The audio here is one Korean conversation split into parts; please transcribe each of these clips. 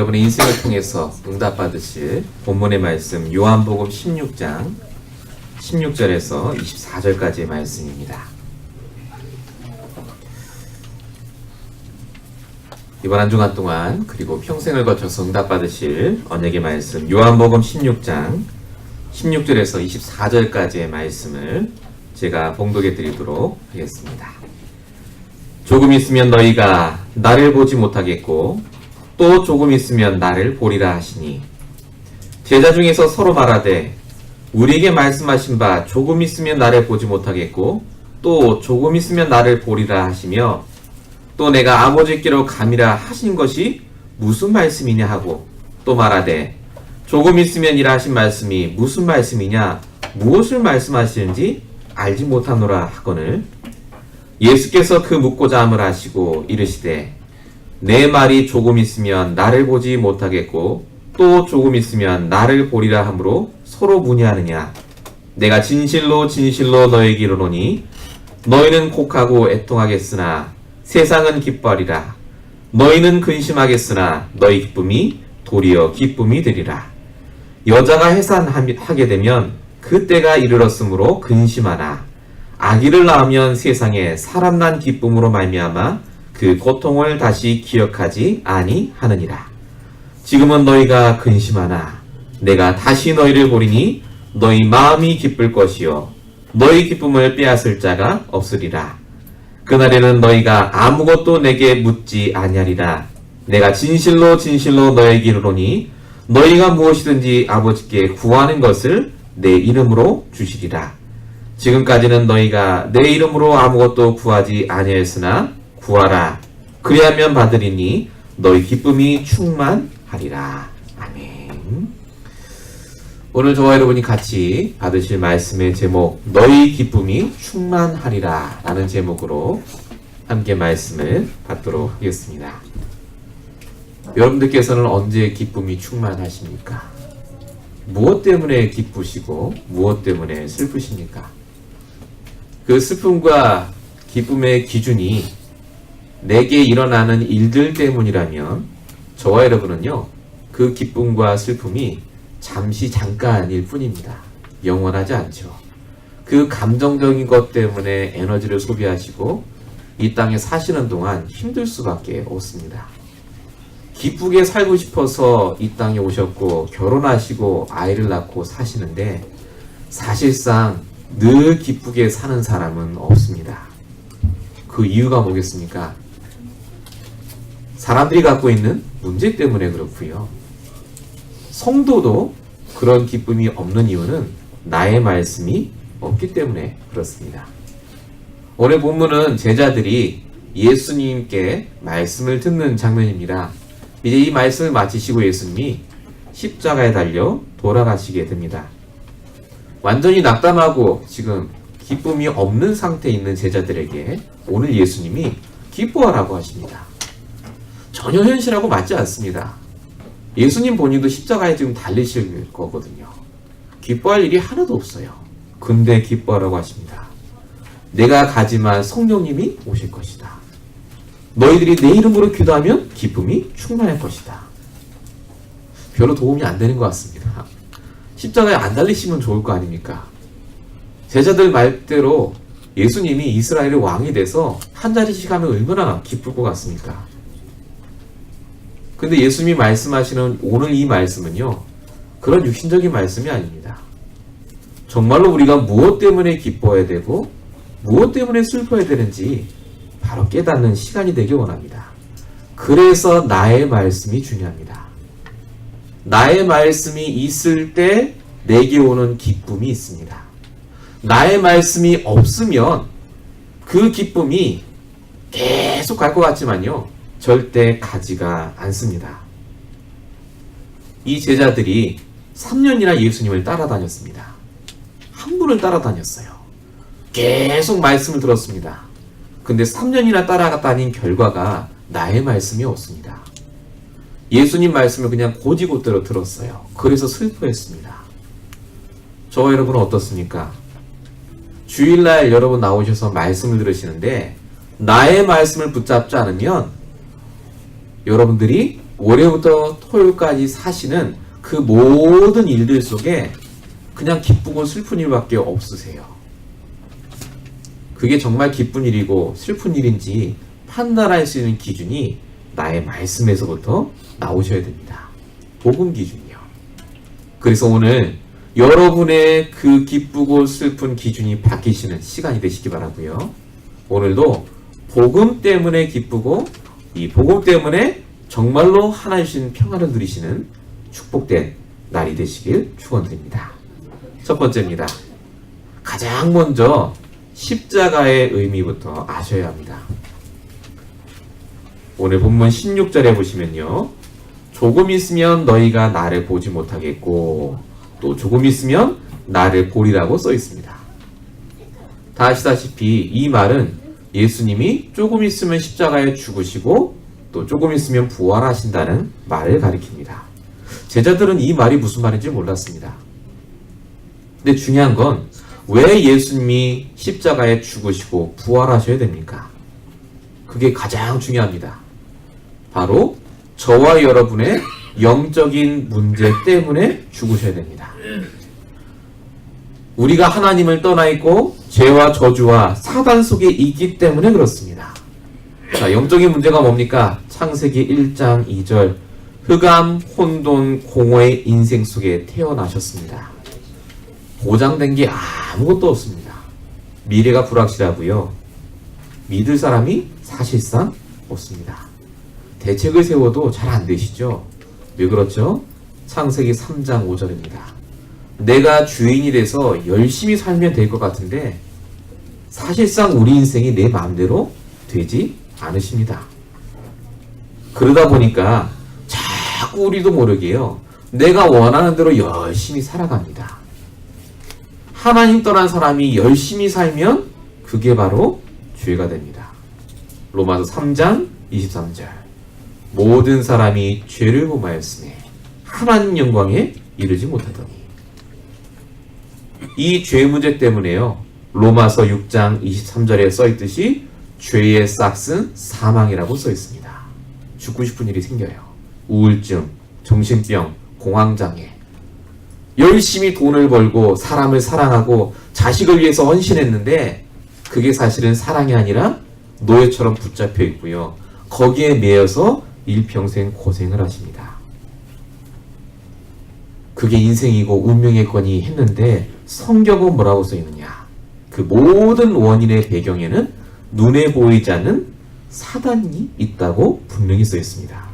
여러분의 인생을 통해서 응답받으실 본문의 말씀 요한복음 16장 16절에서 24절까지의 말씀입니다. 이번 한 주간 동안 그리고 평생을 거쳐서 응답받으실 언약의 말씀 요한복음 16장 16절에서 24절까지의 말씀을 제가 봉독해 드리도록 하겠습니다. 조금 있으면 너희가 나를 보지 못하겠고 또 조금 있으면 나를 보리라 하시니 제자 중에서 서로 말하되 우리에게 말씀하신 바 조금 있으면 나를 보지 못하겠고 또 조금 있으면 나를 보리라 하시며 또 내가 아버지께로 감이라 하신 것이 무슨 말씀이냐 하고 또 말하되 조금 있으면이라 하신 말씀이 무슨 말씀이냐 무엇을 말씀하시는지 알지 못하노라 하거늘 예수께서 그 묻고자 함을 하시고 이르시되 내 말이 조금 있으면 나를 보지 못하겠고 또 조금 있으면 나를 보리라 하므로 서로 문의하느냐. 내가 진실로 진실로 너에게 이르노니 너희는 곡하고 애통하겠으나 세상은 기뻐하리라. 너희는 근심하겠으나 너희 기쁨이 도리어 기쁨이 되리라. 여자가 해산하게 되면 그때가 이르렀으므로 근심하나 아기를 낳으면 세상에 사람 난 기쁨으로 말미암아 그 고통을 다시 기억하지 아니하느니라. 지금은 너희가 근심하나 내가 다시 너희를 보리니 너희 마음이 기쁠 것이요 너희 기쁨을 빼앗을 자가 없으리라. 그날에는 너희가 아무것도 내게 묻지 아니하리라. 내가 진실로 진실로 너희에게 이르노니 너희가 무엇이든지 아버지께 구하는 것을 내 이름으로 주시리라. 지금까지는 너희가 내 이름으로 아무것도 구하지 아니하였으나 구하라. 그리하면 받으리니 너희 기쁨이 충만하리라. 아멘. 오늘 저와 여러분이 같이 받으실 말씀의 제목 너희 기쁨이 충만하리라 라는 제목으로 함께 말씀을 받도록 하겠습니다. 여러분들께서는 언제 기쁨이 충만하십니까? 무엇 때문에 기쁘시고 무엇 때문에 슬프십니까? 그 슬픔과 기쁨의 기준이 내게 일어나는 일들 때문이라면 저와 여러분은요 그 기쁨과 슬픔이 잠시 잠깐일 뿐입니다. 영원하지 않죠. 그 감정적인 것 때문에 에너지를 소비하시고 이 땅에 사시는 동안 힘들 수밖에 없습니다. 기쁘게 살고 싶어서 이 땅에 오셨고 결혼하시고 아이를 낳고 사시는데 사실상 늘 기쁘게 사는 사람은 없습니다. 그 이유가 뭐겠습니까? 사람들이 갖고 있는 문제 때문에 그렇고요. 성도도 그런 기쁨이 없는 이유는 나의 말씀이 없기 때문에 그렇습니다. 오늘 본문은 제자들이 예수님께 말씀을 듣는 장면입니다. 이제 이 말씀을 마치시고 예수님이 십자가에 달려 돌아가시게 됩니다. 완전히 낙담하고 지금 기쁨이 없는 상태에 있는 제자들에게 오늘 예수님이 기뻐하라고 하십니다. 전혀 현실하고 맞지 않습니다. 예수님 본인도 십자가에 지금 달리실 거거든요. 기뻐할 일이 하나도 없어요. 근데 기뻐하라고 하십니다. 내가 가지만 성령님이 오실 것이다. 너희들이 내 이름으로 기도하면 기쁨이 충만할 것이다. 별로 도움이 안 되는 것 같습니다. 십자가에 안 달리시면 좋을 거 아닙니까? 제자들 말대로 예수님이 이스라엘의 왕이 돼서 한 자리씩 하면 얼마나 기쁠 것 같습니까? 근데 예수님이 말씀하시는 오늘 이 말씀은요 그런 육신적인 말씀이 아닙니다. 정말로 우리가 무엇 때문에 기뻐해야 되고 무엇 때문에 슬퍼해야 되는지 바로 깨닫는 시간이 되길 원합니다. 그래서 나의 말씀이 중요합니다. 나의 말씀이 있을 때 내게 오는 기쁨이 있습니다. 나의 말씀이 없으면 그 기쁨이 계속 갈 것 같지만요 절대 가지가 않습니다. 이 제자들이 3년이나 예수님을 따라다녔습니다. 한 분을 따라다녔어요. 계속 말씀을 들었습니다. 근데 3년이나 따라다닌 결과가 나의 말씀이 없습니다. 예수님 말씀을 그냥 고지고대로 들었어요. 그래서 슬퍼했습니다. 저와 여러분은 어떻습니까? 주일날 여러분 나오셔서 말씀을 들으시는데 나의 말씀을 붙잡지 않으면 여러분들이 월요일부터 토요일까지 사시는 그 모든 일들 속에 그냥 기쁘고 슬픈 일밖에 없으세요. 그게 정말 기쁜 일이고 슬픈 일인지 판단할 수 있는 기준이 나의 말씀에서부터 나오셔야 됩니다. 복음 기준이요. 그래서 오늘 여러분의 그 기쁘고 슬픈 기준이 바뀌시는 시간이 되시기 바라고요. 오늘도 복음 때문에 기쁘고 이 복음 때문에 정말로 하나님 주신 평안을 누리시는 축복된 날이 되시길 축원드립니다. 첫 번째입니다. 가장 먼저 십자가의 의미부터 아셔야 합니다. 오늘 본문 16절에 보시면요. 조금 있으면 너희가 나를 보지 못하겠고 또 조금 있으면 나를 보리라고 써 있습니다. 다 아시다시피 이 말은 예수님이 조금 있으면 십자가에 죽으시고 또 조금 있으면 부활하신다는 말을 가리킵니다. 제자들은 이 말이 무슨 말인지 몰랐습니다. 근데 중요한 건 왜 예수님이 십자가에 죽으시고 부활하셔야 됩니까? 그게 가장 중요합니다. 바로 저와 여러분의 영적인 문제 때문에 죽으셔야 됩니다. 우리가 하나님을 떠나 있고 죄와 저주와 사단 속에 있기 때문에 그렇습니다. 자, 영적인 문제가 뭡니까? 창세기 1장 2절 흑암, 혼돈, 공허의 인생 속에 태어나셨습니다. 보장된 게 아무것도 없습니다. 미래가 불확실하고요. 믿을 사람이 사실상 없습니다. 대책을 세워도 잘 안 되시죠? 왜 그렇죠? 창세기 3장 5절입니다. 내가 주인이 돼서 열심히 살면 될 것 같은데 사실상 우리 인생이 내 마음대로 되지 않으십니다. 그러다 보니까 자꾸 우리도 모르게요. 내가 원하는 대로 열심히 살아갑니다. 하나님 떠난 사람이 열심히 살면 그게 바로 죄가 됩니다. 로마서 3장 23절 모든 사람이 죄를 범하였으니 하나님 영광에 이르지 못하더니 이 죄 문제 때문에요. 로마서 6장 23절에 써있듯이 죄의 싹은 사망이라고 써있습니다. 죽고 싶은 일이 생겨요. 우울증, 정신병, 공황장애 열심히 돈을 벌고 사람을 사랑하고 자식을 위해서 헌신했는데 그게 사실은 사랑이 아니라 노예처럼 붙잡혀 있고요. 거기에 매여서 일평생 고생을 하십니다. 그게 인생이고 운명이거니 했는데 성경은 뭐라고 써있느냐? 그 모든 원인의 배경에는 눈에 보이지 않는 사단이 있다고 분명히 써있습니다.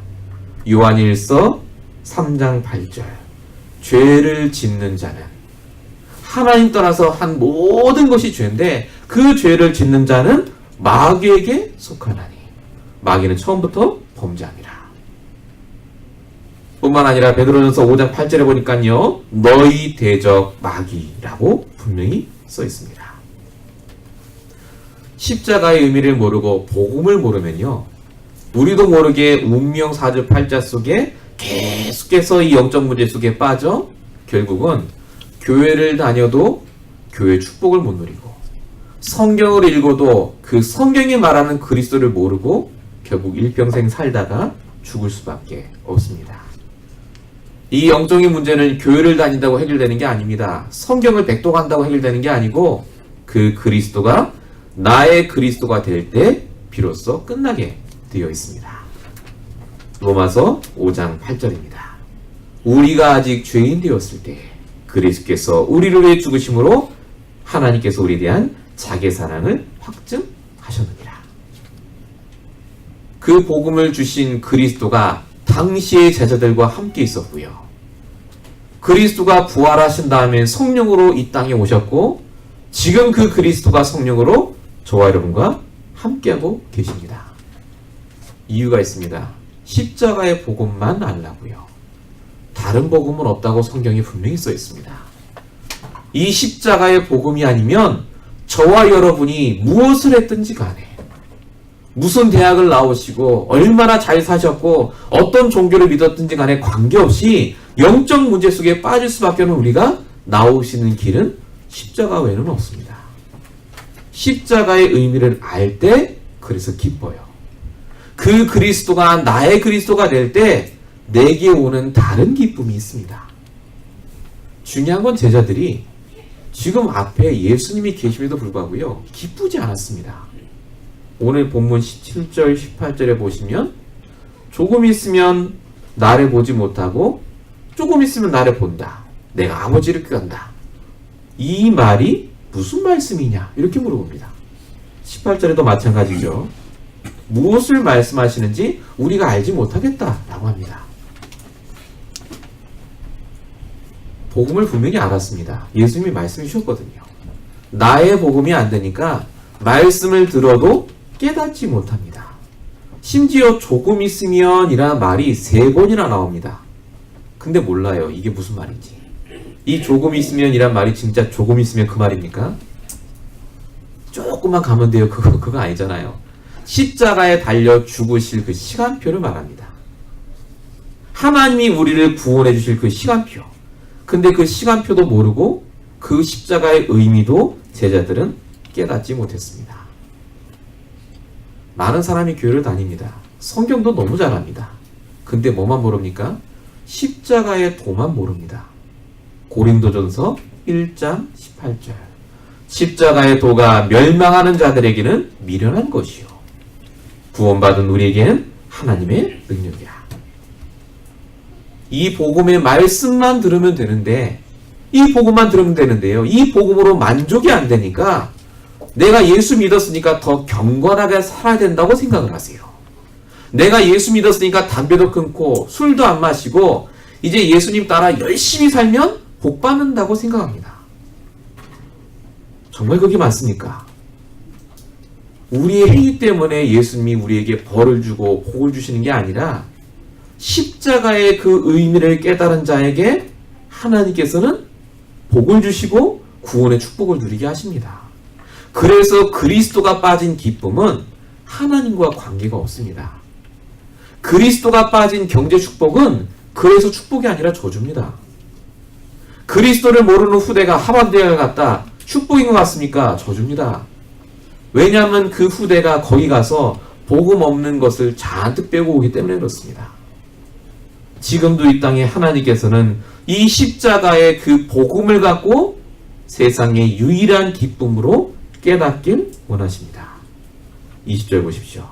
요한일서 3장 8절 죄를 짓는 자는 하나님 떠나서 한 모든 것이 죄인데 그 죄를 짓는 자는 마귀에게 속하나니 마귀는 처음부터 범죄합니다. 뿐만 아니라 베드로전서 5장 8절에 보니까요. 너희 대적 마귀라고 분명히 써 있습니다. 십자가의 의미를 모르고 복음을 모르면요. 우리도 모르게 운명 사주팔자 속에 계속해서 이 영적 문제 속에 빠져 결국은 교회를 다녀도 교회 축복을 못 누리고 성경을 읽어도 그 성경이 말하는 그리스도를 모르고 결국 일평생 살다가 죽을 수밖에 없습니다. 이 영적인 문제는 교회를 다닌다고 해결되는 게 아닙니다. 성경을 백독한다고 해결되는 게 아니고 그 그리스도가 나의 그리스도가 될 때 비로소 끝나게 되어 있습니다. 로마서 5장 8절입니다. 우리가 아직 죄인 되었을 때 그리스도께서 우리를 위해 죽으심으로 하나님께서 우리에 대한 자기 사랑을 확증하셨느니라. 그 복음을 주신 그리스도가 당시의 제자들과 함께 있었고요. 그리스도가 부활하신 다음에 성령으로 이 땅에 오셨고 지금 그 그리스도가 성령으로 저와 여러분과 함께하고 계십니다. 이유가 있습니다. 십자가의 복음만 알라고요. 다른 복음은 없다고 성경이 분명히 써 있습니다. 이 십자가의 복음이 아니면 저와 여러분이 무엇을 했든지 간에 무슨 대학을 나오시고 얼마나 잘 사셨고 어떤 종교를 믿었든지 간에 관계없이 영적 문제 속에 빠질 수밖에 없는 우리가 나오시는 길은 십자가 외에는 없습니다. 십자가의 의미를 알 때 그래서 기뻐요. 그 그리스도가 나의 그리스도가 될 때 내게 오는 다른 기쁨이 있습니다. 중요한 건 제자들이 지금 앞에 예수님이 계심에도 불구하고요, 기쁘지 않았습니다. 오늘 본문 17절, 18절에 보시면 조금 있으면 나를 보지 못하고 조금 있으면 나를 본다. 내가 아버지를 껴간다. 이 말이 무슨 말씀이냐? 이렇게 물어봅니다. 18절에도 마찬가지죠. 무엇을 말씀하시는지 우리가 알지 못하겠다 라고 합니다. 복음을 분명히 알았습니다. 예수님이 말씀해 주셨거든요. 나의 복음이 안 되니까 말씀을 들어도 깨닫지 못합니다. 심지어 조금 있으면 이라는 말이 3번이나 나옵니다. 근데 몰라요. 이게 무슨 말인지. 이 조금 있으면 이란 말이 진짜 조금 있으면 그 말입니까? 조금만 가면 돼요. 그거 아니잖아요. 십자가에 달려 죽으실 그 시간표를 말합니다. 하나님이 우리를 구원해 주실 그 시간표. 근데 그 시간표도 모르고 그 십자가의 의미도 제자들은 깨닫지 못했습니다. 많은 사람이 교회를 다닙니다. 성경도 너무 잘 압니다. 근데 뭐만 모릅니까? 십자가의 도만 모릅니다. 고린도전서 1장 18절. 십자가의 도가 멸망하는 자들에게는 미련한 것이요 구원받은 우리에게는 하나님의 능력이라. 이 복음의 말씀만 들으면 되는데, 이 복음만 들으면 되는데요, 이 복음으로 만족이 안 되니까 내가 예수 믿었으니까 더 경건하게 살아야 된다고 생각을 하세요. 내가 예수 믿었으니까 담배도 끊고 술도 안 마시고 이제 예수님 따라 열심히 살면 복 받는다고 생각합니다. 정말 그게 맞습니까? 우리의 행위 때문에 예수님이 우리에게 벌을 주고 복을 주시는 게 아니라 십자가의 그 의미를 깨달은 자에게 하나님께서는 복을 주시고 구원의 축복을 누리게 하십니다. 그래서 그리스도가 빠진 기쁨은 하나님과 관계가 없습니다. 그리스도가 빠진 경제 축복은 그래서 축복이 아니라 저주입니다. 그리스도를 모르는 후대가 하반대에 갔다 축복인 것 같습니까? 저주입니다. 왜냐하면 그 후대가 거기 가서 복음 없는 것을 잔뜩 빼고 오기 때문에 그렇습니다. 지금도 이 땅에 하나님께서는 이 십자가의 그 복음을 갖고 세상의 유일한 기쁨으로 깨닫길 원하십니다. 20절 보십시오.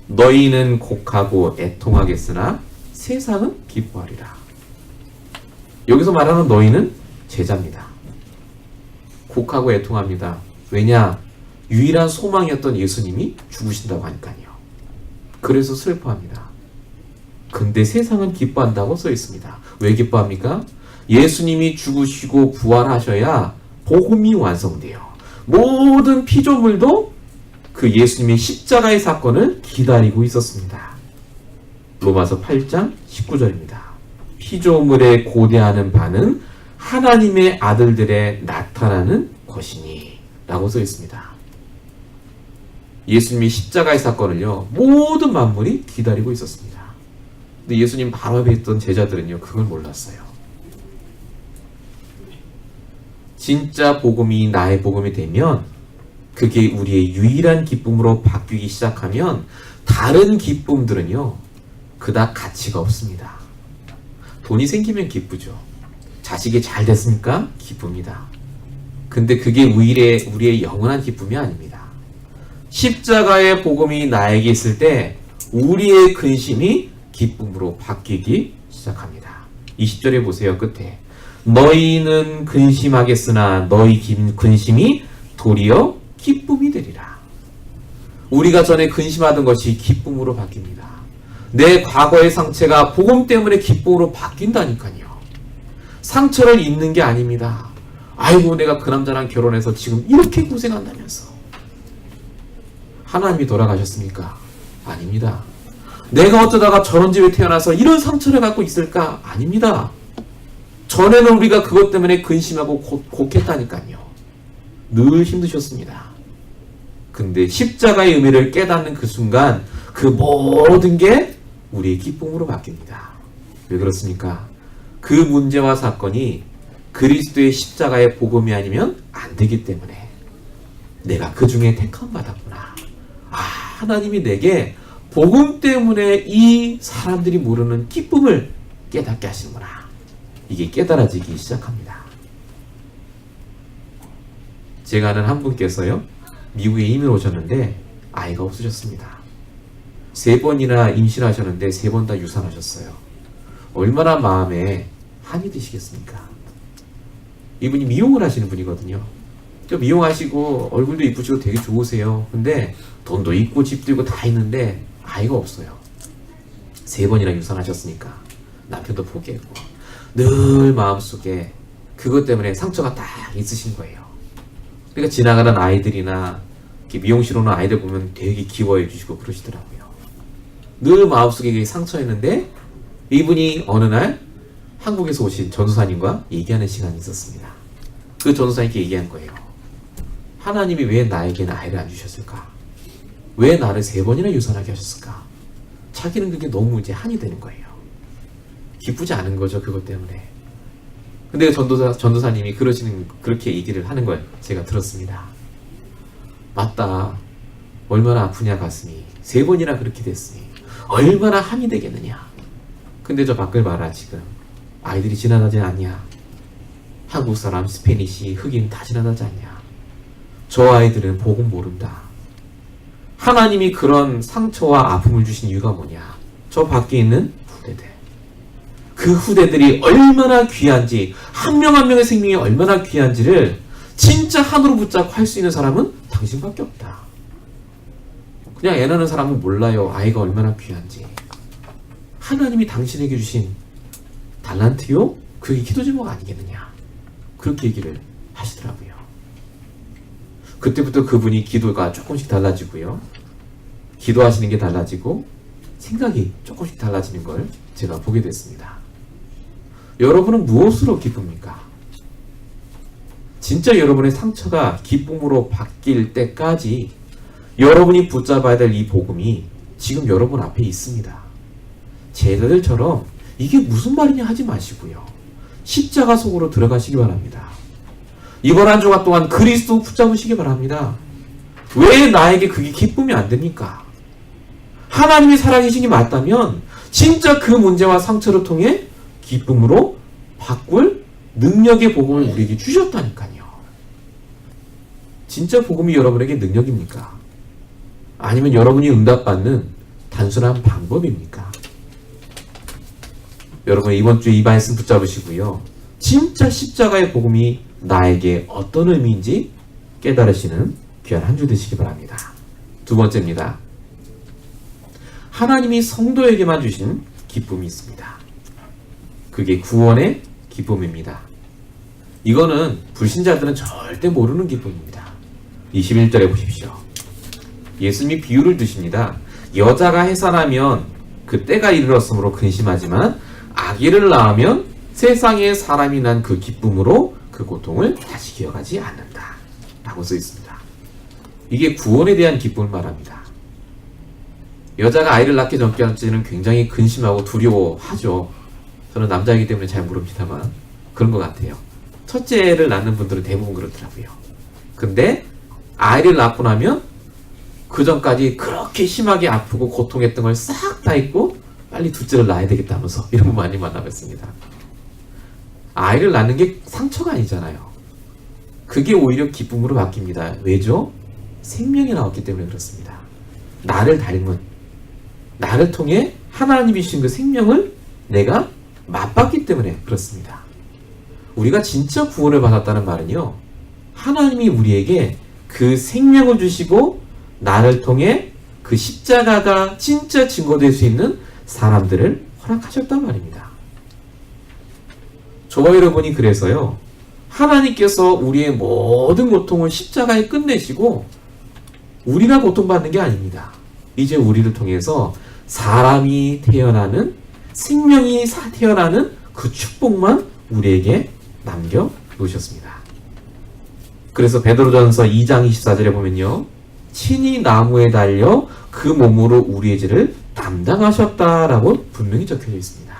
너희는 곡하고 애통하겠으나 세상은 기뻐하리라. 여기서 말하는 너희는 제자입니다. 곡하고 애통합니다. 왜냐? 유일한 소망이었던 예수님이 죽으신다고 하니까요. 그래서 슬퍼합니다. 근데 세상은 기뻐한다고 써 있습니다. 왜 기뻐합니까? 예수님이 죽으시고 부활하셔야 복음이 완성돼요. 모든 피조물도 그 예수님의 십자가의 사건을 기다리고 있었습니다. 로마서 8장 19절입니다. 피조물에 고대하는 바는 하나님의 아들들의 나타나는 것이니 라고 써 있습니다. 예수님이 십자가의 사건을요, 모든 만물이 기다리고 있었습니다. 근데 예수님 바로 앞에 있던 제자들은요, 그걸 몰랐어요. 진짜 복음이 나의 복음이 되면 그게 우리의 유일한 기쁨으로 바뀌기 시작하면 다른 기쁨들은요, 그닥 가치가 없습니다. 돈이 생기면 기쁘죠. 자식이 잘 됐으니까 기쁩니다. 근데 그게 우리의 영원한 기쁨이 아닙니다. 십자가의 복음이 나에게 있을 때 우리의 근심이 기쁨으로 바뀌기 시작합니다. 20절에 보세요. 끝에 너희는 근심하겠으나 너희 근심이 도리어 기쁨이 되리라. 우리가 전에 근심하던 것이 기쁨으로 바뀝니다. 내 과거의 상처가 복음 때문에 기쁨으로 바뀐다니까요. 상처를 잊는 게 아닙니다. 아이고 내가 그 남자랑 결혼해서 지금 이렇게 고생한다면서. 하나님이 돌아가셨습니까? 아닙니다. 내가 어쩌다가 저런 집에 태어나서 이런 상처를 갖고 있을까? 아닙니다. 전에는 우리가 그것 때문에 근심하고 곡했다니까요. 늘 힘드셨습니다. 근데 십자가의 의미를 깨닫는 그 순간 그 모든 게 우리의 기쁨으로 바뀝니다. 왜 그렇습니까? 그 문제와 사건이 그리스도의 십자가의 복음이 아니면 안 되기 때문에 내가 그 중에 택함 받았구나. 아, 하나님이 내게 복음 때문에 이 사람들이 모르는 기쁨을 깨닫게 하시는구나. 이게 깨달아지기 시작합니다. 제가 아는 한 분께서요, 미국에 이민 오셨는데 아이가 없으셨습니다. 3번이나 임신하셨는데 3번 다 유산하셨어요. 얼마나 마음에 한이 드시겠습니까? 이분이 미용을 하시는 분이거든요. 미용하시고 얼굴도 이쁘시고 되게 좋으세요. 근데 돈도 있고 집도 있고 다 있는데 아이가 없어요. 3번이나 유산하셨으니까 남편도 포기했고 늘 마음속에 그것 때문에 상처가 딱 있으신 거예요. 그러니까 지나가는 아이들이나 미용실 오는 아이들 보면 되게 귀여워해 주시고 그러시더라고요. 늘 마음속에 상처였는데 이분이 어느 날 한국에서 오신 전도사님과 얘기하는 시간이 있었습니다. 그 전도사님께 얘기한 거예요. 하나님이 왜 나에게는 아이를 안 주셨을까? 왜 나를 3번이나 유산하게 하셨을까? 자기는 그게 너무 이제 한이 되는 거예요. 기쁘지 않은 거죠, 그것 때문에. 근데 전도사님이 그렇게 얘기를 하는 걸 제가 들었습니다. 맞다. 얼마나 아프냐 가슴이. 3번이나 그렇게 됐으니 얼마나 한이 되겠느냐. 근데 저 밖을 봐라 지금. 아이들이 지나가지 않냐. 한국 사람, 스페니시, 흑인 다 지나가지 않냐. 저 아이들은 복음 모른다. 하나님이 그런 상처와 아픔을 주신 이유가 뭐냐. 저 밖에 있는 후대들. 그 후대들이 얼마나 귀한지, 한 명 한 명의 생명이 얼마나 귀한지를 진짜 한으로 붙잡고 할 수 있는 사람은 당신밖에 없다. 그냥 애 낳는 사람은 몰라요. 아이가 얼마나 귀한지. 하나님이 당신에게 주신 달란트요? 그게 기도 제목 아니겠느냐. 그렇게 얘기를 하시더라고요. 그때부터 그분이 기도가 조금씩 달라지고요. 기도하시는 게 달라지고 생각이 조금씩 달라지는 걸 제가 보게 됐습니다. 여러분은 무엇으로 기쁩니까? 진짜 여러분의 상처가 기쁨으로 바뀔 때까지 여러분이 붙잡아야 될 이 복음이 지금 여러분 앞에 있습니다. 제자들처럼 이게 무슨 말이냐 하지 마시고요. 십자가 속으로 들어가시기 바랍니다. 이번 한 주간 동안 그리스도 붙잡으시기 바랍니다. 왜 나에게 그게 기쁨이 안 됩니까? 하나님이 살아계신 게 맞다면 진짜 그 문제와 상처를 통해 기쁨으로 바꿀 능력의 복음을 우리에게 주셨다니까요. 진짜 복음이 여러분에게 능력입니까? 아니면 여러분이 응답받는 단순한 방법입니까? 여러분 이번 주에 이 말씀 붙잡으시고요. 진짜 십자가의 복음이 나에게 어떤 의미인지 깨달으시는 귀한 한 주 되시기 바랍니다. 2번째입니다. 하나님이 성도에게만 주신 기쁨이 있습니다. 그게 구원의 기쁨입니다. 이거는 불신자들은 절대 모르는 기쁨입니다. 21절에 보십시오. 예수님이 비유를 두십니다. 여자가 해산하면 그 때가 이르렀으므로 근심하지만 아기를 낳으면 세상에 사람이 난 그 기쁨으로 그 고통을 다시 기억하지 않는다. 라고 써 있습니다. 이게 구원에 대한 기쁨을 말합니다. 여자가 아이를 낳기 전까지는 굉장히 근심하고 두려워하죠. 저는 남자이기 때문에 잘 모릅니다만 그런 것 같아요. 첫째를 낳는 분들은 대부분 그렇더라고요. 근데 아이를 낳고 나면 그 전까지 그렇게 심하게 아프고 고통했던 걸 싹 다 잊고 빨리 둘째를 낳아야 되겠다면서 이런 분 많이 만나봤습니다. 아이를 낳는 게 상처가 아니잖아요. 그게 오히려 기쁨으로 바뀝니다. 왜죠? 생명이 나왔기 때문에 그렇습니다. 나를 닮은, 나를 통해 하나님이 주신 그 생명을 내가 맛봤기 때문에 그렇습니다. 우리가 진짜 구원을 받았다는 말은요, 하나님이 우리에게 그 생명을 주시고 나를 통해 그 십자가가 진짜 증거될 수 있는 사람들을 허락하셨단 말입니다. 저와 여러분이 그래서요, 하나님께서 우리의 모든 고통을 십자가에 끝내시고 우리가 고통받는 게 아닙니다. 이제 우리를 통해서 사람이 태어나는, 생명이 태어나는 그 축복만 우리에게 남겨놓으셨습니다. 그래서 베드로전서 2장 24절에 보면요, 친히 나무에 달려 그 몸으로 우리의 죄를 담당하셨다라고 분명히 적혀져 있습니다.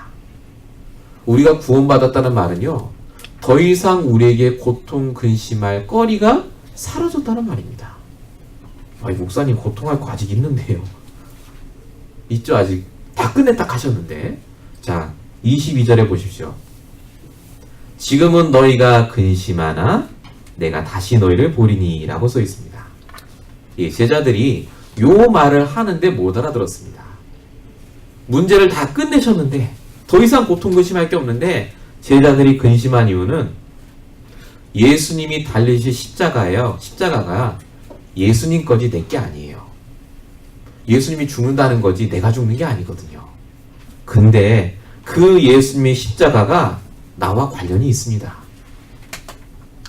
우리가 구원받았다는 말은요, 더 이상 우리에게 고통 근심할 거리가 사라졌다는 말입니다. 목사님 고통할 거 아직 있는데요. 있죠. 아직 다 끝냈다 하셨는데. 자, 22절에 보십시오. 지금은 너희가 근심하나 내가 다시 너희를 보리니 라고 써 있습니다. 예, 제자들이 요 말을 하는데 못 알아들었습니다. 문제를 다 끝내셨는데 더 이상 고통 근심할 게 없는데 제자들이 근심한 이유는 예수님이 달리실 십자가가 예수님 거지 내 게 아니에요. 예수님이 죽는다는 거지 내가 죽는 게 아니거든요. 근데 그 예수님의 십자가가 나와 관련이 있습니다.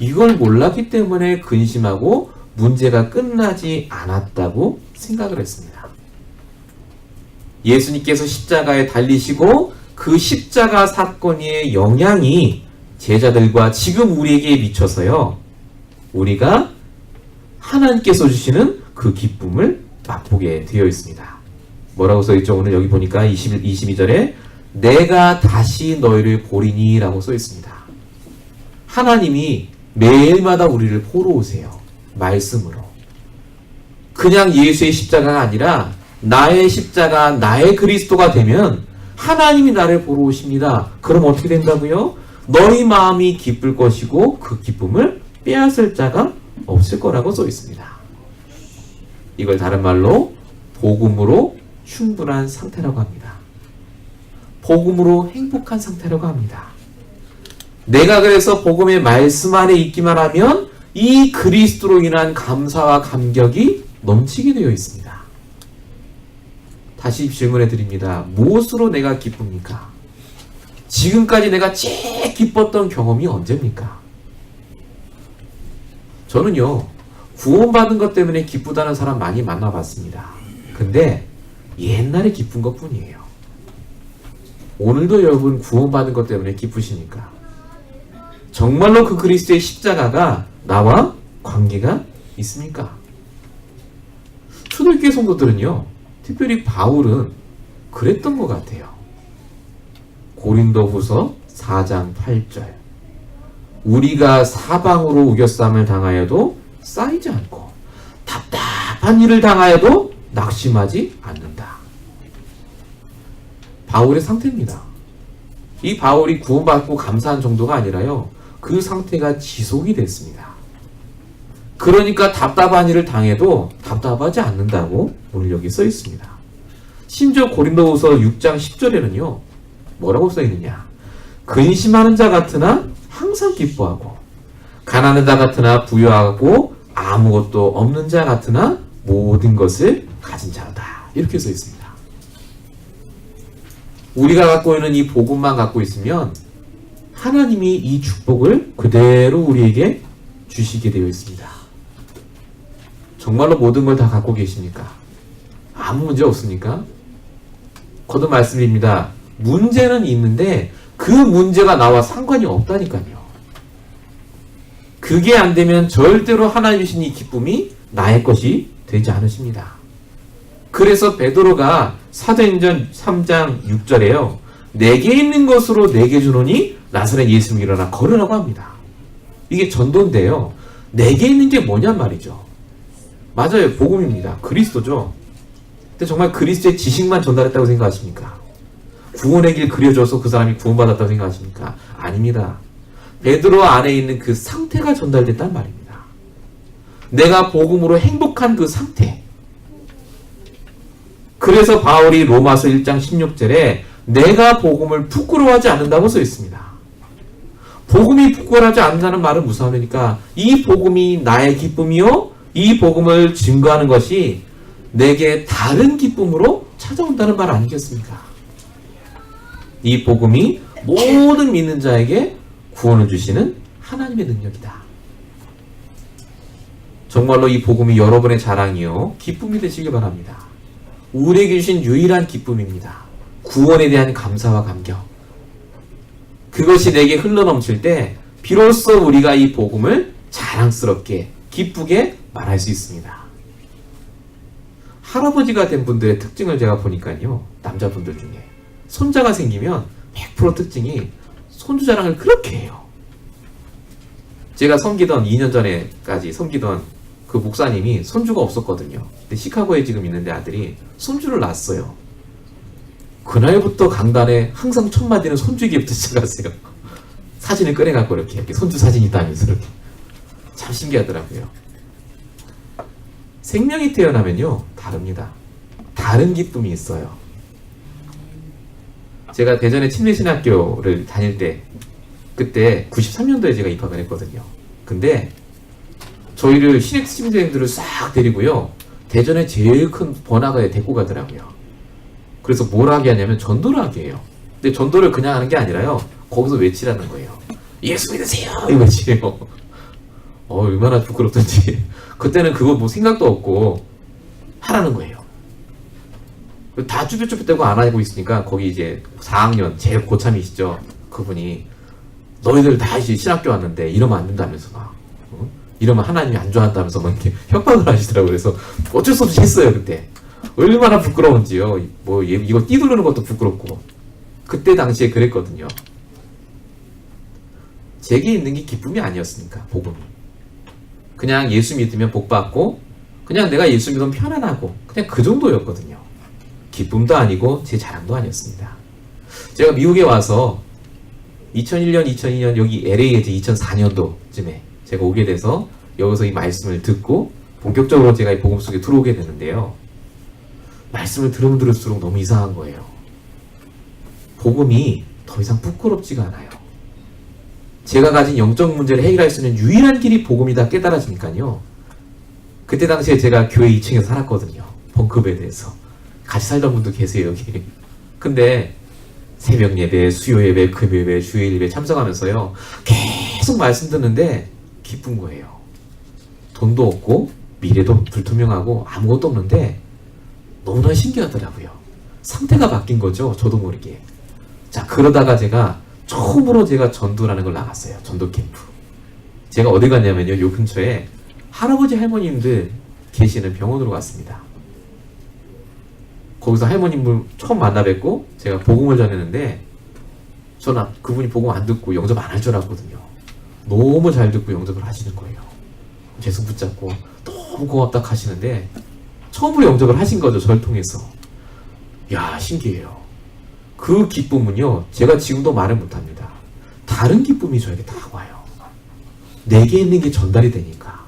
이걸 몰랐기 때문에 근심하고 문제가 끝나지 않았다고 생각을 했습니다. 예수님께서 십자가에 달리시고 그 십자가 사건의 영향이 제자들과 지금 우리에게 미쳐서요. 우리가 하나님께서 주시는 그 기쁨을 맛보게 되어 있습니다. 뭐라고 써있죠? 오늘 여기 보니까 22절에 내가 다시 너희를 보리니 라고 써있습니다. 하나님이 매일마다 우리를 보러 오세요. 말씀으로. 그냥 예수의 십자가가 아니라 나의 십자가, 나의 그리스도가 되면 하나님이 나를 보러 오십니다. 그럼 어떻게 된다고요? 너희 마음이 기쁠 것이고 그 기쁨을 빼앗을 자가 없을 거라고 써 있습니다. 이걸 다른 말로 복음으로 충분한 상태라고 합니다. 복음으로 행복한 상태라고 합니다. 내가 그래서 복음의 말씀 안에 있기만 하면 이 그리스도로 인한 감사와 감격이 넘치게 되어 있습니다. 다시 질문해 드립니다. 무엇으로 내가 기쁩니까? 지금까지 내가 제일 기뻤던 경험이 언제입니까? 저는요, 구원받은 것 때문에 기쁘다는 사람 많이 만나봤습니다. 근데 옛날에 기쁜 것 뿐이에요. 오늘도 여러분 구원받은 것 때문에 기쁘십니까? 정말로 그 그리스도의 십자가가 나와 관계가 있습니까? 초대교회 성도들은요, 특별히 바울은 그랬던 것 같아요. 고린도후서 4장 8절 우리가 사방으로 우겨쌈을 당하여도 쌓이지 않고 답답한 일을 당하여도 낙심하지 않는다. 바울의 상태입니다. 이 바울이 구원받고 감사한 정도가 아니라요, 그 상태가 지속이 됐습니다. 그러니까 답답한 일을 당해도 답답하지 않는다고 오늘 여기 써 있습니다. 심지어 고린도후서 6장 10절에는요 뭐라고 써 있느냐? 근심하는 자 같으나 항상 기뻐하고 가난한 자 같으나 부유하고 아무것도 없는 자 같으나 모든 것을 가진 자로다. 이렇게 써 있습니다. 우리가 갖고 있는 이 복음만 갖고 있으면 하나님이 이 축복을 그대로 우리에게 주시게 되어 있습니다. 정말로 모든 걸 다 갖고 계십니까? 아무 문제 없습니까? 거듭 말씀드립니다. 문제는 있는데 그 문제가 나와 상관이 없다니까요. 그게 안 되면 절대로 하나님 주신 이 기쁨이 나의 것이 되지 않으십니다. 그래서 베드로가 사도행전 3장 6절에요. 내게 있는 것으로 내게 주노니 나사렛 예수님 일어나 걸으라고 합니다. 이게 전도인데요. 내게 있는 게 뭐냔 말이죠. 맞아요. 복음입니다. 그리스도죠. 근데 정말 그리스도의 지식만 전달했다고 생각하십니까? 구원의 길 그려줘서 그 사람이 구원받았다고 생각하십니까? 아닙니다. 베드로 안에 있는 그 상태가 전달됐단 말입니다. 내가 복음으로 행복한 그 상태. 그래서 바울이 로마서 1장 16절에 내가 복음을 부끄러워하지 않는다고 써 있습니다. 복음이 부끄러워하지 않는다는 말은 무슨 말입니까? 이 복음이 나의 기쁨이요, 이 복음을 증거하는 것이 내게 다른 기쁨으로 찾아온다는 말 아니겠습니까? 이 복음이 모든 믿는 자에게 구원을 주시는 하나님의 능력이다. 정말로 이 복음이 여러분의 자랑이요, 기쁨이 되시길 바랍니다. 우리에게 주신 유일한 기쁨입니다. 구원에 대한 감사와 감격. 그것이 내게 흘러넘칠 때 비로소 우리가 이 복음을 자랑스럽게 기쁘게 말할 수 있습니다. 할아버지가 된 분들의 특징을 제가 보니까요, 남자분들 중에 손자가 생기면 100% 특징이 손주 자랑을 그렇게 해요. 제가 섬기던 2년 전에까지 섬기던 그 목사님이 손주가 없었거든요. 근데 시카고에 지금 있는데 아들이 손주를 낳았어요. 그날부터 강단에 항상 첫 마디는 손주기부터 시작하세요. 사진을 꺼내갖고 이렇게 손주 사진이 있다면서 이렇게. 참 신기하더라고요. 생명이 태어나면요 다릅니다. 다른 기쁨이 있어요. 제가 대전의 침례신학교를 다닐 때 그때 93년도에 제가 입학을 했거든요. 근데 저희를 신입생들을 싹 데리고요 대전에 제일 큰 번화가에 데리고 가더라고요. 그래서 뭘 하게 하냐면 전도를 하게 해요. 근데 전도를 그냥 하는 게 아니라요 거기서 외치라는 거예요. 예수 믿으세요 이 외치래요. 얼마나 부끄럽던지. 그때는 그거 뭐 생각도 없고 하라는 거예요. 다 쭈뼛쭈뼛대고 안 하고 있으니까 거기 이제 4학년 제일 고참이시죠. 그분이 너희들 다 이제 신학교 왔는데 이러면 안 된다면서 막 이러면 하나님이 안 좋아한다면서 막 이렇게 협박을 하시더라고요. 그래서 어쩔 수 없이 했어요. 그때 얼마나 부끄러운지요. 뭐 이거 띠두르는 것도 부끄럽고. 그때 당시에 그랬거든요. 제게 있는 게 기쁨이 아니었으니까 복음이. 그냥 예수 믿으면 복 받고 그냥 내가 예수 믿으면 편안하고 그냥 그 정도였거든요. 기쁨도 아니고 제 자랑도 아니었습니다. 제가 미국에 와서 2001년, 2002년 여기 LA에 이제 2004년도쯤에 제가 오게 돼서 여기서 이 말씀을 듣고 본격적으로 제가 이 복음 속에 들어오게 되는데요. 말씀을 들으면 들을수록 너무 이상한 거예요. 복음이 더 이상 부끄럽지가 않아요. 제가 가진 영적 문제를 해결할 수 있는 유일한 길이 복음이다 깨달아지니까요. 그때 당시에 제가 교회 2층에 살았거든요. 벙커베드에서. 같이 살던 분도 계세요 여기. 근데 새벽 예배, 수요 예배, 금요 예배, 주일 예배 참석하면서요 계속 말씀 듣는데 기쁜 거예요. 돈도 없고 미래도 불투명하고 아무것도 없는데 너무나 신기하더라고요. 상태가 바뀐 거죠. 저도 모르게. 자, 그러다가 처음으로 제가 전도라는 걸 나갔어요. 전도 캠프. 제가 어디 갔냐면요. 요 근처에 할아버지 할머님들 계시는 병원으로 갔습니다. 거기서 할머님을 처음 만나 뵙고 제가 복음을 전했는데 저는 그분이 복음 안 듣고 영접 안 할 줄 알았거든요. 너무 잘 듣고 영접을 하시는 거예요. 제 손 붙잡고 너무 고맙다 하시는데 처음으로 영접을 하신 거죠. 저를 통해서. 야, 신기해요. 그 기쁨은요 제가 지금도 말을 못합니다. 다른 기쁨이 저에게 다 와요. 내게 있는 게 전달이 되니까.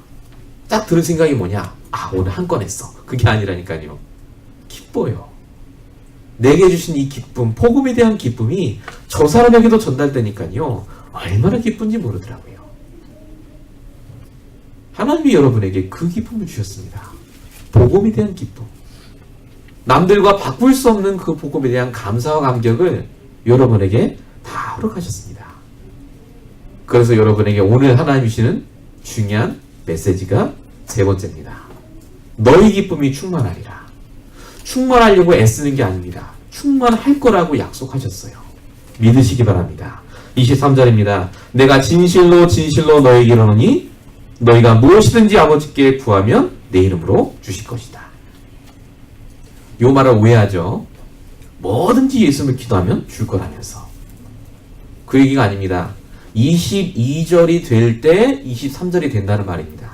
딱 들은 생각이 뭐냐? 아, 오늘 한 건 했어. 그게 아니라니까요. 기뻐요. 내게 주신 이 기쁨, 복음에 대한 기쁨이 저 사람에게도 전달되니까요 얼마나 기쁜지 모르더라고요. 하나님이 여러분에게 그 기쁨을 주셨습니다. 복음에 대한 기쁨. 남들과 바꿀 수 없는 그 복음에 대한 감사와 감격을 여러분에게 다 허락하셨습니다. 그래서 여러분에게 오늘 하나님이 주시는 중요한 메시지가 세 번째입니다. 너희 기쁨이 충만하리라. 충만하려고 애쓰는 게 아닙니다. 충만할 거라고 약속하셨어요. 믿으시기 바랍니다. 23절입니다. 내가 진실로 진실로 너에게 이르노니 너희가 무엇이든지 아버지께 구하면 내 이름으로 주실 것이다. 요 말을 오해하죠. 뭐든지 예수님을 기도하면 줄 거라면서. 그 얘기가 아닙니다. 22절이 될 때 23절이 된다는 말입니다.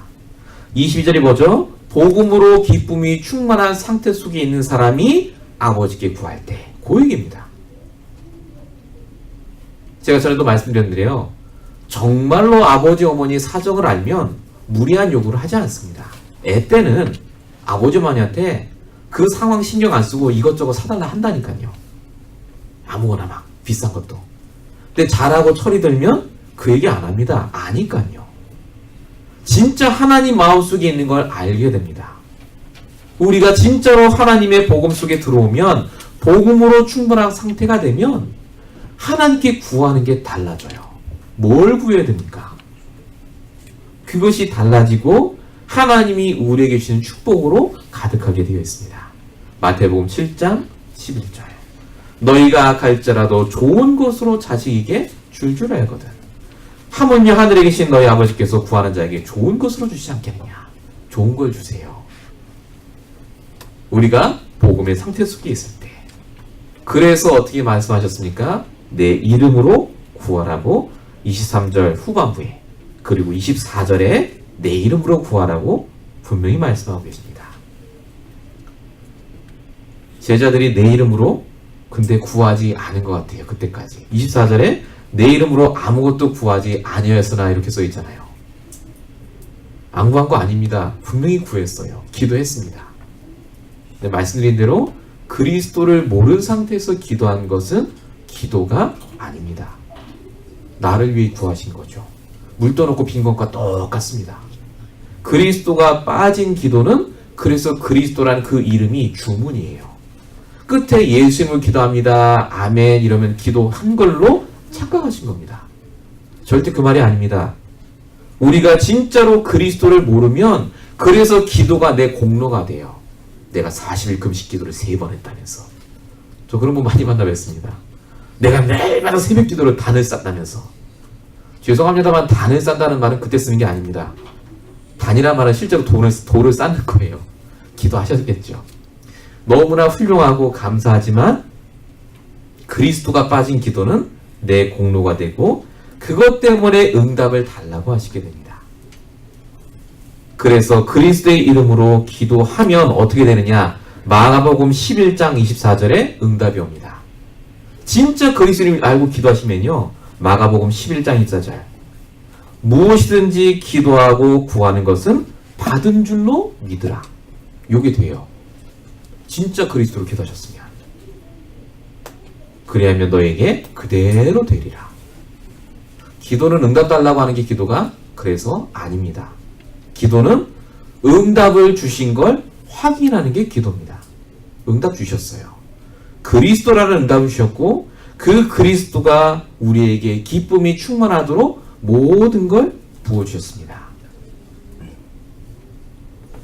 22절이 뭐죠? 복음으로 기쁨이 충만한 상태 속에 있는 사람이 아버지께 구할 때. 그 얘기입니다. 제가 전에도 말씀드렸는데요. 정말로 아버지 어머니 사정을 알면 무리한 요구를 하지 않습니다. 애 때는 아버지 어머니한테 그 상황 신경 안 쓰고 이것저것 사달라 한다니까요. 아무거나 막 비싼 것도. 근데 잘하고 철이 들면 그 얘기 안 합니다. 아니까요. 진짜 하나님 마음속에 있는 걸 알게 됩니다. 우리가 진짜로 하나님의 복음 속에 들어오면 복음으로 충분한 상태가 되면 하나님께 구하는 게 달라져요. 뭘 구해야 됩니까? 그것이 달라지고 하나님이 우리에게 주시는 축복으로 가득하게 되어 있습니다. 마태복음 7장 11절. 너희가 악할지라도 좋은 것으로 자식에게 줄 알거든. 하물며 하늘에 계신 너희 아버지께서 구하는 자에게 좋은 것으로 주시지 않겠느냐. 좋은 걸 주세요. 우리가 복음의 상태 속에 있을 때. 그래서 어떻게 말씀하셨습니까? 내 이름으로 구하라고 23절 후반부에 그리고 24절에 내 이름으로 구하라고 분명히 말씀하고 계십니다. 제자들이 내 이름으로 근데 구하지 않은 것 같아요. 그때까지. 24절에 내 이름으로 아무것도 구하지 아니하였으나 이렇게 써 있잖아요. 안 구한 거 아닙니다. 분명히 구했어요. 기도했습니다. 근데 말씀드린 대로 그리스도를 모르는 상태에서 기도한 것은 기도가 아닙니다. 나를 위해 구하신 거죠. 물 떠놓고 빈 것과 똑같습니다. 그리스도가 빠진 기도는 그래서 그리스도라는 그 이름이 주문이에요. 끝에 예수님을 기도합니다. 아멘 이러면 기도한 걸로 착각하신 겁니다. 절대 그 말이 아닙니다. 우리가 진짜로 그리스도를 모르면 그래서 기도가 내 공로가 돼요. 내가 40일 금식 기도를 3번 했다면서. 저 그런 분 많이 만나뵀습니다. 내가 매일마다 새벽 기도를 단을 싼다면서. 죄송합니다만 단을 싼다는 말은 그때 쓰는 게 아닙니다. 단이란 말은 실제로 돌을 쌓는 거예요. 기도하셨겠죠. 너무나 훌륭하고 감사하지만 그리스도가 빠진 기도는 내 공로가 되고 그것 때문에 응답을 달라고 하시게 됩니다. 그래서 그리스도의 이름으로 기도하면 어떻게 되느냐? 마가복음 11장 24절에 응답이 옵니다. 진짜 그리스도를 알고 기도하시면요. 마가복음 11장 24절 무엇이든지 기도하고 구하는 것은 받은 줄로 믿으라. 요게 돼요. 진짜 그리스도로 기도하셨으면. 그리하면 너에게 그대로 되리라. 기도는 응답 달라고 하는 게 기도가 그래서 아닙니다. 기도는 응답을 주신 걸 확인하는 게 기도입니다. 응답 주셨어요. 그리스도라는 응답을 주셨고 그 그리스도가 우리에게 기쁨이 충만하도록 모든 걸 부어주셨습니다.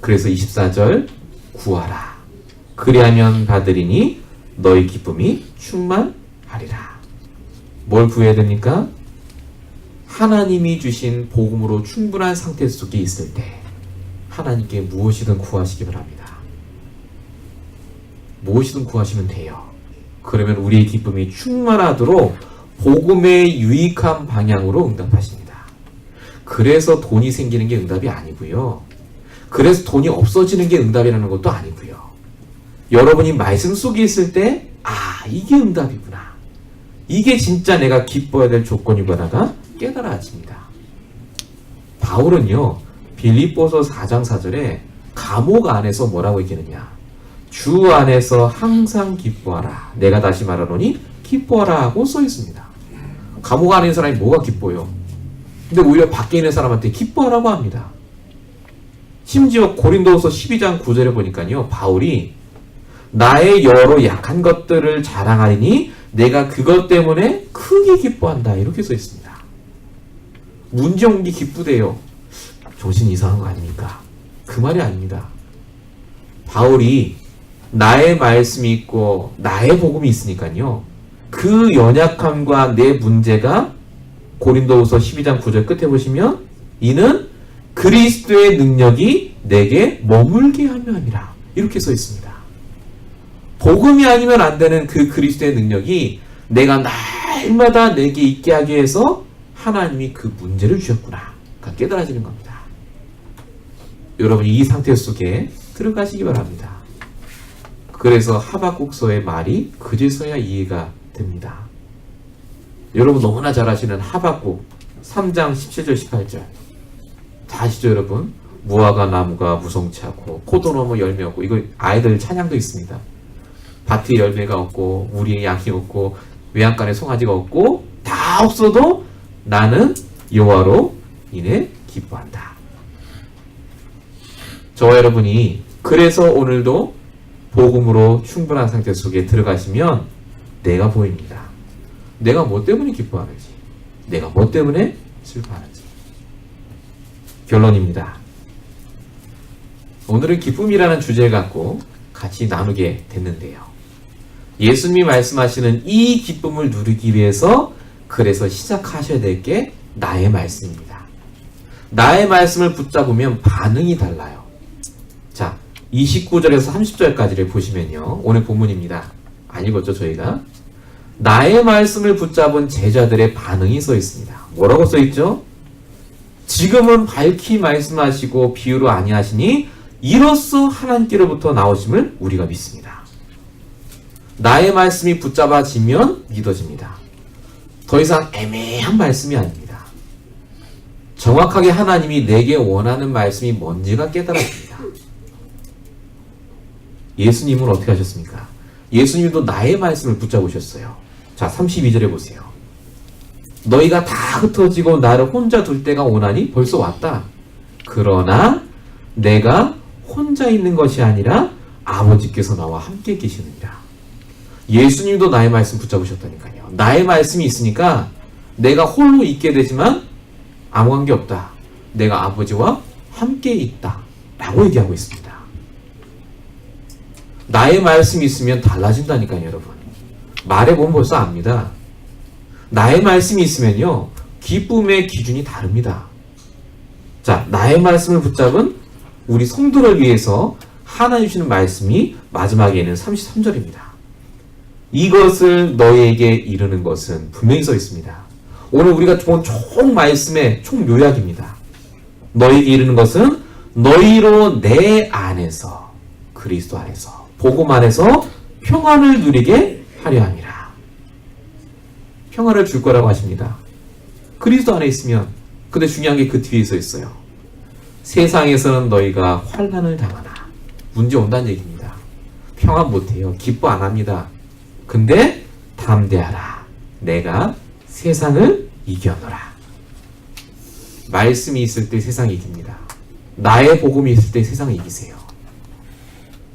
그래서 24절 구하라. 그리하면 받으리니 너희 기쁨이 충만하리라. 뭘 구해야 됩니까? 하나님이 주신 복음으로 충분한 상태 속에 있을 때 하나님께 무엇이든 구하시기 바랍니다. 무엇이든 구하시면 돼요. 그러면 우리의 기쁨이 충만하도록 복음의 유익한 방향으로 응답하십니다. 그래서 돈이 생기는 게 응답이 아니고요. 그래서 돈이 없어지는 게 응답이라는 것도 아니고요. 여러분이 말씀 속에 있을 때 이게 응답이구나. 이게 진짜 내가 기뻐야 될 조건이구나가 깨달아집니다. 바울은요. 빌립보서 4장 4절에 감옥 안에서 뭐라고 얘기하느냐. 주 안에서 항상 기뻐하라. 내가 다시 말하노니 기뻐하라 하고 써 있습니다. 감옥 안에 있는 사람이 뭐가 기뻐요? 근데 오히려 밖에 있는 사람한테 기뻐하라고 합니다. 심지어 고린도후서 12장 9절에 보니까요. 바울이 나의 여러 약한 것들을 자랑하니 내가 그것 때문에 크게 기뻐한다. 이렇게 써 있습니다. 문제 온 게 기쁘대요. 정신 이상한 거 아닙니까? 그 말이 아닙니다. 바울이 나의 말씀이 있고 나의 복음이 있으니까요. 그 연약함과 내 문제가 고린도후서 12장 9절 끝에 보시면 이는 그리스도의 능력이 내게 머물게 하려 함이라. 이렇게 써 있습니다. 복음이 아니면 안 되는 그 그리스도의 능력이 내가 날마다 내게 있게 하기 위해서 하나님이 그 문제를 주셨구나. 그러니까 깨달아지는 겁니다. 여러분 이 상태 속에 들어가시기 바랍니다. 그래서 하박국서의 말이 그제서야 이해가 됩니다. 여러분 너무나 잘 아시는 하박국 3장 17절 18절 다 아시죠 여러분? 무화과 나무가 무성치하고 포도나무 열매 없고 이거 아이들 찬양도 있습니다. 밭에 열매가 없고 우리의 양이 없고 외양간에 송아지가 없고 다 없어도 나는 여호와로 인해 기뻐한다. 저와 여러분이 그래서 오늘도 복음으로 충분한 상태 속에 들어가시면 내가 보입니다. 내가 뭐 때문에 기뻐하는지, 내가 뭐 때문에 슬퍼하는지. 결론입니다. 오늘은 기쁨이라는 주제를 갖고 같이 나누게 됐는데요. 예수님이 말씀하시는 이 기쁨을 누리기 위해서 그래서 시작하셔야 될 게 나의 말씀입니다. 나의 말씀을 붙잡으면 반응이 달라요. 자, 29절에서 30절까지를 보시면요. 오늘 본문입니다. 안 읽었죠, 저희가? 나의 말씀을 붙잡은 제자들의 반응이 써 있습니다. 뭐라고 써 있죠? 지금은 밝히 말씀하시고 비유로 아니하시니 이로써 하나님께로부터 나오심을 우리가 믿습니다. 나의 말씀이 붙잡아지면 믿어집니다. 더 이상 애매한 말씀이 아닙니다. 정확하게 하나님이 내게 원하는 말씀이 뭔지가 깨달아집니다. 예수님은 어떻게 하셨습니까? 예수님도 나의 말씀을 붙잡으셨어요. 자, 32절에 보세요. 너희가 다 흩어지고 나를 혼자 둘 때가 오나니 벌써 왔다. 그러나 내가 혼자 있는 것이 아니라 아버지께서 나와 함께 계시느니라. 예수님도 나의 말씀 붙잡으셨다니까요. 나의 말씀이 있으니까 내가 홀로 있게 되지만 아무 관계 없다. 내가 아버지와 함께 있다. 라고 얘기하고 있습니다. 나의 말씀이 있으면 달라진다니까요, 여러분. 말해보면 벌써 압니다. 나의 말씀이 있으면요, 기쁨의 기준이 다릅니다. 자, 나의 말씀을 붙잡은 우리 성도를 위해서 하나님 주시는 말씀이 마지막에는 33절입니다. 이것을 너희에게 이르는 것은 분명히 써 있습니다. 오늘 우리가 본 총 말씀의 총 요약입니다. 너희에게 이르는 것은 너희로 내 안에서, 그리스도 안에서, 복음 안에서 평안을 누리게 하려 함이라. 평안을 줄 거라고 하십니다. 그리스도 안에 있으면. 근데 중요한 게 그 뒤에 써 있어요. 세상에서는 너희가 환난을 당하나. 문제 온다는 얘기입니다. 평안 못해요. 기뻐 안 합니다. 근데 담대하라. 내가 세상을 이겨노라. 말씀이 있을 때 세상이 이깁니다. 나의 복음이 있을 때 세상을 이기세요.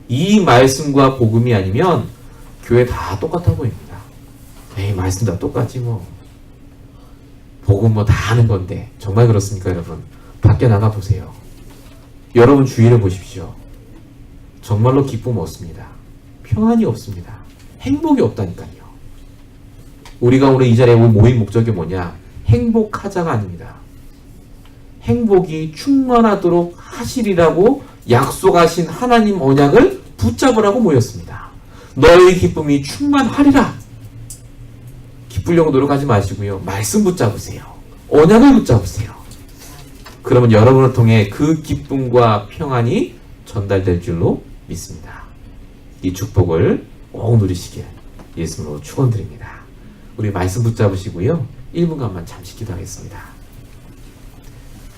이 말씀과 복음이 아니면 교회 다 똑같아 보입니다. 에이, 말씀 다 똑같지 뭐. 복음 뭐 다 아는 건데. 정말 그렇습니까, 여러분? 밖에 나가 보세요. 여러분 주위를 보십시오. 정말로 기쁨 없습니다. 평안이 없습니다. 행복이 없다니까요. 우리가 오늘 이 자리에 모인 목적이 뭐냐? 행복하자가 아닙니다. 행복이 충만하도록 하시리라고 약속하신 하나님 언약을 붙잡으라고 모였습니다. 너의 기쁨이 충만하리라. 기쁘려고 노력하지 마시고요. 말씀 붙잡으세요. 언약을 붙잡으세요. 그러면 여러분을 통해 그 기쁨과 평안이 전달될 줄로 믿습니다. 이 축복을 꼭 누리시길 예수님으로 축원드립니다. 우리 말씀 붙잡으시고요. 1분간만 잠시 기도하겠습니다.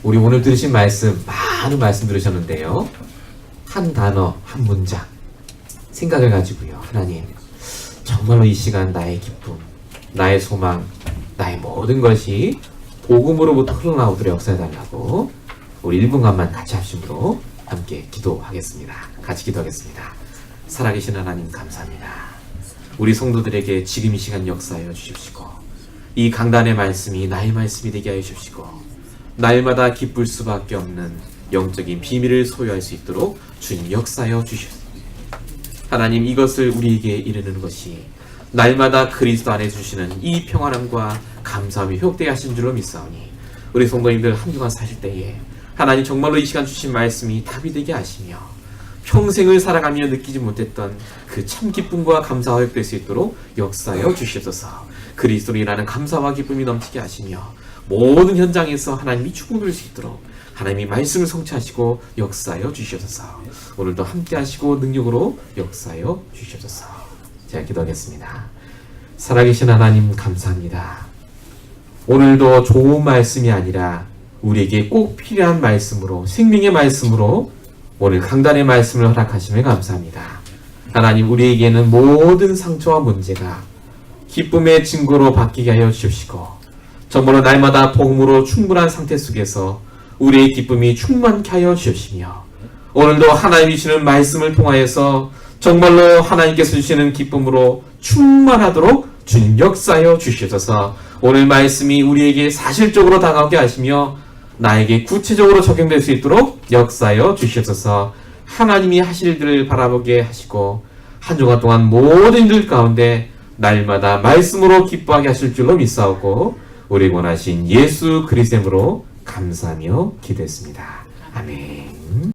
우리 오늘 들으신 말씀, 많은 말씀 들으셨는데요. 한 단어, 한 문장 생각을 가지고요. 하나님, 정말로 이 시간 나의 기쁨, 나의 소망, 나의 모든 것이 복음으로부터 흘러나오도록 역사해달라고 우리 1분간만 같이 합심으로 함께 기도하겠습니다. 같이 기도하겠습니다. 살아계신 하나님 감사합니다. 우리 성도들에게 지금 이 시간 역사하여 주십시고 이 강단의 말씀이 나의 말씀이 되게 하여 주십시고 날마다 기쁠 수밖에 없는 영적인 비밀을 소유할 수 있도록 주님 역사하여 주십시오. 하나님, 이것을 우리에게 이르는 것이 날마다 그리스도 안에 주시는 이 평안함과 감사함이 회복되게 하신 줄로 믿사오니 우리 성도님들 한 주간 사실 때에 하나님 정말로 이 시간 주신 말씀이 답이 되게 하시며 평생을 살아가며 느끼지 못했던 그 참 기쁨과 감사가 회복될 수 있도록 역사하여 주시옵소서. 그리스도로 인하는 감사와 기쁨이 넘치게 하시며 모든 현장에서 하나님이 축복 누릴 수 있도록 하나님이 말씀을 성취하시고 역사하여 주시옵소서. 오늘도 함께 하시고 능력으로 역사하여 주시옵소서. 제가 기도하겠습니다. 살아계신 하나님 감사합니다. 오늘도 좋은 말씀이 아니라 우리에게 꼭 필요한 말씀으로, 생명의 말씀으로 오늘 강단의 말씀을 허락하심에 감사합니다. 하나님, 우리에게는 모든 상처와 문제가 기쁨의 증거로 바뀌게 하여 주시고 정말로 날마다 복음으로 충분한 상태 속에서 우리의 기쁨이 충만케 하여 주시며 오늘도 하나님이 주시는 말씀을 통하여서 정말로 하나님께서 주시는 기쁨으로 충만하도록 주님 역사하여 주시옵소서. 오늘 말씀이 우리에게 사실적으로 다가오게 하시며 나에게 구체적으로 적용될 수 있도록 역사하여 주시옵소서. 하나님이 하실 일들을 바라보게 하시고 한 주간 동안 모든 일 가운데 날마다 말씀으로 기뻐하게 하실 줄로 믿사오고 우리 원하신 예수 그리스도로 감사하며 기도했습니다. 아멘.